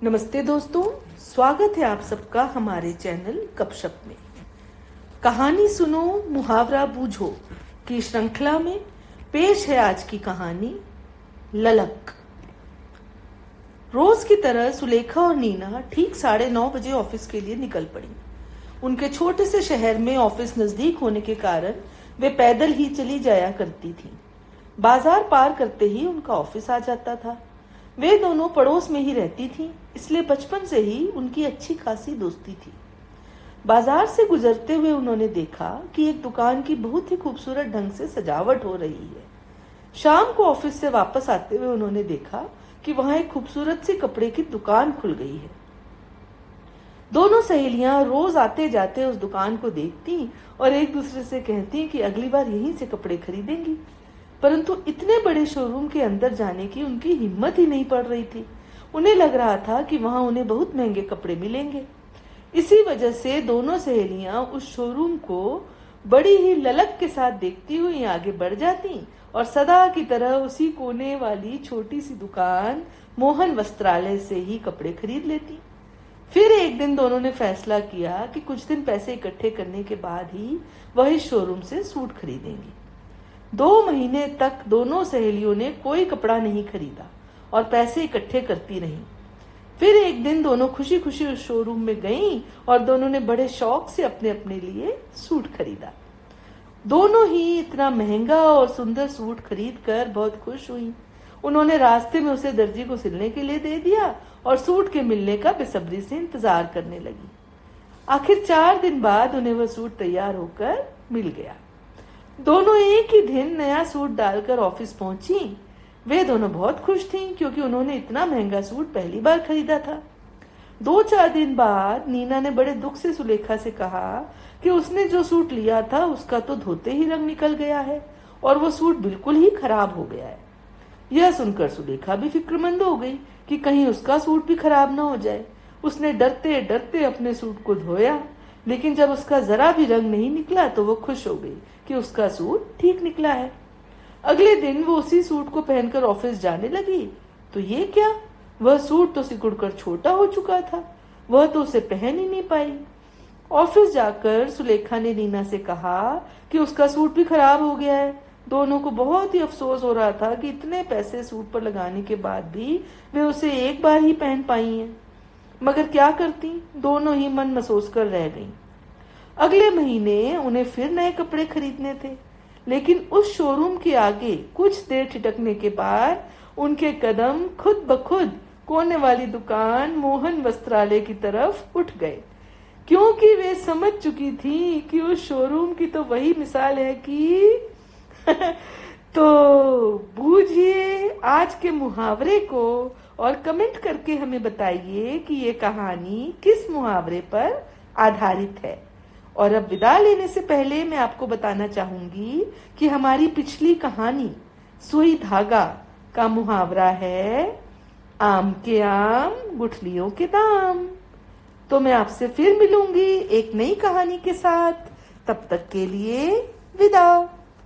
नमस्ते दोस्तों, स्वागत है आप सबका हमारे चैनल गपशप में। कहानी सुनो मुहावरा बूझो की श्रृंखला में पेश है आज की कहानी ललक। रोज की तरह सुलेखा और नीना ठीक 9:30 बजे ऑफिस के लिए निकल पड़ी। उनके छोटे से शहर में ऑफिस नजदीक होने के कारण वे पैदल ही चली जाया करती थी। बाजार पार करते ही उनका ऑफिस आ जाता था। वे दोनों पड़ोस में ही रहती थीं, इसलिए बचपन से ही उनकी अच्छी खासी दोस्ती थी। बाजार से गुजरते हुए उन्होंने देखा कि एक दुकान की बहुत ही खूबसूरत ढंग से सजावट हो रही है। शाम को ऑफिस से वापस आते हुए उन्होंने देखा कि वहां एक खूबसूरत सी कपड़े की दुकान खुल गई है। दोनों सहेलियां रोज आते जाते उस दुकान को देखती और एक दूसरे से कहती कि अगली बार यहीं से कपड़े खरीदेंगी, परंतु इतने बड़े शोरूम के अंदर जाने की उनकी हिम्मत ही नहीं पड़ रही थी। उन्हें लग रहा था कि वहां उन्हें बहुत महंगे कपड़े मिलेंगे। इसी वजह से दोनों सहेलियां उस शोरूम को बड़ी ही ललक के साथ देखती हुई आगे बढ़ जाती और सदा की तरह उसी कोने वाली छोटी सी दुकान मोहन वस्त्रालय से ही कपड़े खरीद लेती। फिर एक दिन दोनों ने फैसला किया कि कुछ दिन पैसे इकट्ठे करने के बाद ही वह इस शोरूम से सूट खरीदेंगी। 2 महीने तक दोनों सहेलियों ने कोई कपड़ा नहीं खरीदा और पैसे इकट्ठे करती रहीं। फिर एक दिन दोनों खुशी खुशी उस शोरूम में गईं और दोनों ने बड़े शौक से अपने अपने लिए सूट खरीदा। दोनों ही इतना महंगा और सुंदर सूट खरीद कर बहुत खुश हुई। उन्होंने रास्ते में उसे दर्जी को सिलने के लिए दे दिया और सूट के मिलने का बेसब्री से इंतजार करने लगी। आखिर 4 दिन बाद उन्हें वह सूट तैयार होकर मिल गया। दोनों एक ही दिन नया सूट डालकर ऑफिस पहुंची। वे दोनों बहुत खुश थीं क्योंकि उन्होंने इतना महंगा सूट पहली बार खरीदा था। 2-4 दिन बाद नीना ने बड़े दुख से सुलेखा से कहा कि उसने जो सूट लिया था उसका तो धोते ही रंग निकल गया है और वो सूट बिल्कुल ही खराब हो गया है। यह सुनकर सुलेखा भी फिक्रमंद हो गई कि कहीं उसका सूट भी खराब न हो जाए। उसने डरते डरते अपने सूट को धोया, लेकिन जब उसका जरा भी रंग नहीं निकला तो वो खुश हो गई कि उसका सूट ठीक निकला है। अगले दिन वो उसी सूट को पहनकर ऑफिस जाने लगी तो ये क्या, वह सूट तो सिकुड़कर छोटा हो चुका था। वह तो उसे पहन ही नहीं पाई। ऑफिस जाकर सुलेखा ने नीना से कहा कि उसका सूट भी खराब हो गया है। दोनों को बहुत ही अफसोस हो रहा था कि इतने पैसे सूट पर लगाने के बाद भी वे उसे एक बार ही पहन पाई हैं। मगर क्या करती, दोनों ही मन मसोस कर रह गईं। अगले महीने उन्हें फिर नए कपड़े खरीदने थे, लेकिन उस शोरूम के आगे कुछ देर ठिठकने के बाद उनके कदम खुद ब खुद कोने वाली दुकान मोहन वस्त्रालय की तरफ उठ गए, क्योंकि वे समझ चुकी थी कि उस शोरूम की तो वही मिसाल है कि तो बूझिए आज के मुहावरे को और कमेंट करके हमें बताइए कि ये कहानी किस मुहावरे पर आधारित है। और अब विदा लेने से पहले मैं आपको बताना चाहूंगी कि हमारी पिछली कहानी सुई धागा का मुहावरा है आम के आम गुठलियों के दाम। तो मैं आपसे फिर मिलूंगी एक नई कहानी के साथ। तब तक के लिए विदा।